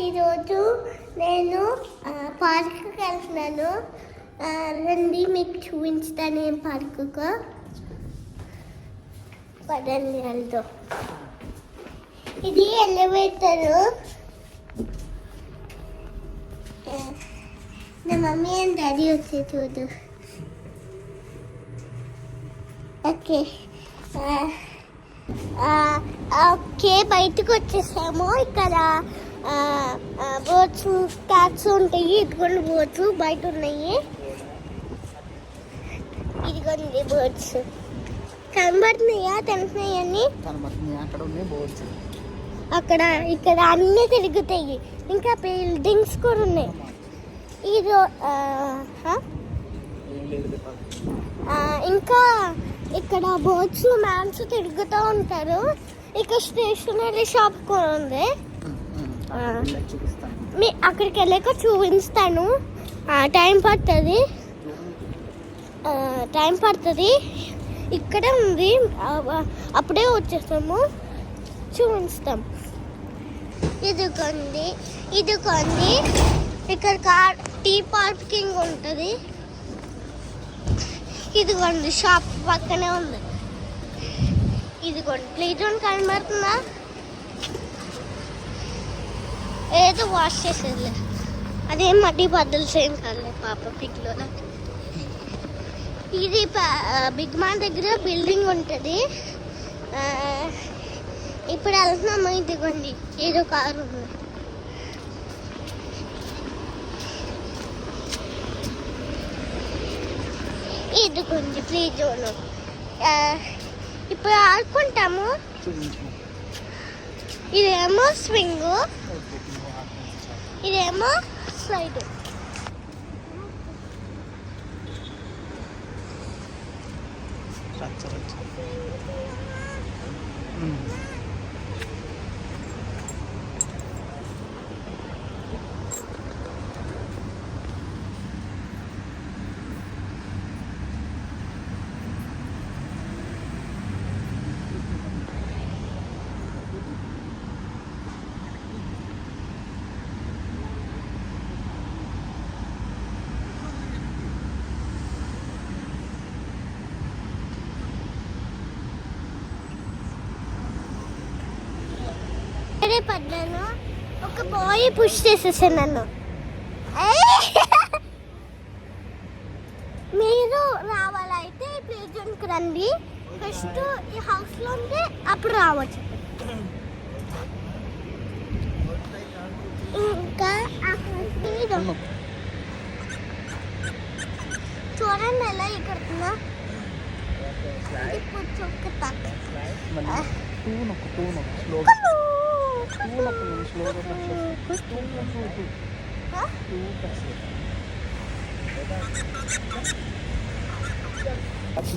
ఈరోజు నేను పార్క్కి వెళ్తున్నాను. రండి మీకు చూపించుతాను ఏం పార్కుకో. పదండి వెళ్తాం. ఇది ఎలివేటరు. నా మమ్మీ అండ్ డాడీ వచ్చి చూడు. ఓకే ఓకే, బయటకు వచ్చేసాము. ఇక్కడ బోట్స్ క్యాట్స్ ఉంటాయి. ఇదిగోండి బోట్స్ బయట ఉన్నాయి. ఇదిగోండి బోట్స్ కనబడుతున్నాయా? తెలుస్తున్నాయని అక్కడ ఇక్కడ అన్నీ తిరుగుతాయి. ఇంకా బిల్డింగ్స్ కూడా ఉన్నాయి. ఇది ఇంకా ఇక్కడ బోట్స్ మ్యాన్స్ తిరుగుతూ ఉంటారు. ఇక్కడ స్టేషనరీ షాప్ కూడా ఉంది. అక్కడికి వెళ్ళాక చూపిస్తాను. టైం పడుతుంది. ఇక్కడ ఉంది, అప్పుడే వచ్చేస్తాము. చూపిస్తాం. ఇదిగోండి ఇక్కడ టీ పార్కింగ్ ఉంటుంది. ఇదిగోండి షాప్ పక్కనే ఉంది. ఇదిగోండి ప్లే జోన్ కనబడుతుందా? ఏదో వాష్ చేసేది, అదేం మట్టి బద్దలు సేమ్ కాదు పాప పిక్లో. ఇది బిగ్ మాన్ దగ్గర బిల్డింగ్ ఉంటుంది. ఇప్పుడు వెళ్తున్నాము. ఇదిగోండి ఏదో కారు ఉంది. ఇదిగోండి ప్లే జోన్. ఇప్పుడు ఆడుకుంటాము. ఇదేమో స్వింగ్, ఇదేమో స్లైడ్. పడ్డాను. ఒక బాయ్ పుష్ చేసేసాను నన్ను. మీరు రావాలైతే ప్లే జోన్కి రండి. ఫస్ట్ ఈ హౌస్లో ఉంటే అప్పుడు రావచ్చు. ఇంకా చూడండి ఎలా ఎక్కడుతుందా. ఇప్పుడు చొక్క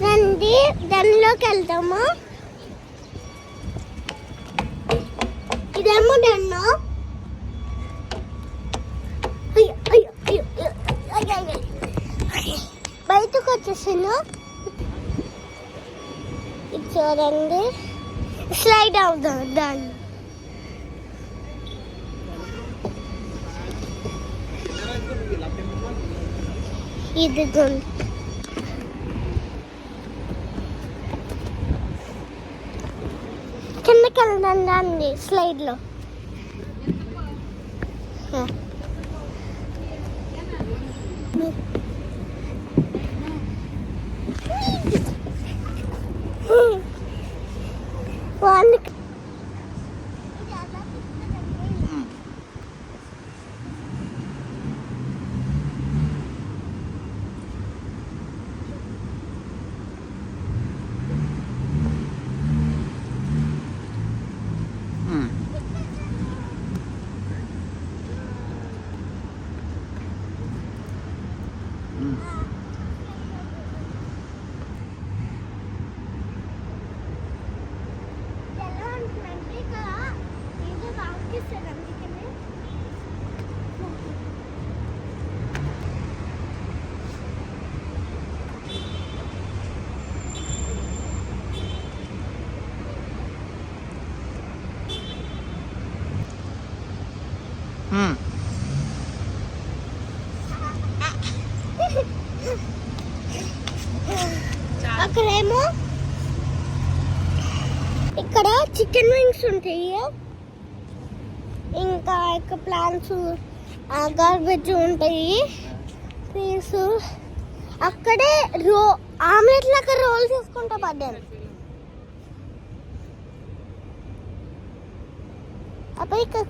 రండి దానిలోకి వెళ్తాము. ఇదేమో డన్ను. బయటకు వచ్చేసాను. ఇది చూడండి స్లైడ్ అవుతాం దాన్ని. ఇదిగోండి కిందకి వెళ్దాం దాన్ని స్లైడ్లో. అక్కడేమో ఇక్కడ చికెన్ వింగ్స్ ఉంటాయి, ఇంకా ఇక్కడ ప్లాంట్స్ గార్బేజ్ ఉంటాయి, పీస్. అక్కడే ఆమ్లెట్ లాగా రోల్ చేసుకుంటా పడ్డాను. అప్పుడు ఇక్కడ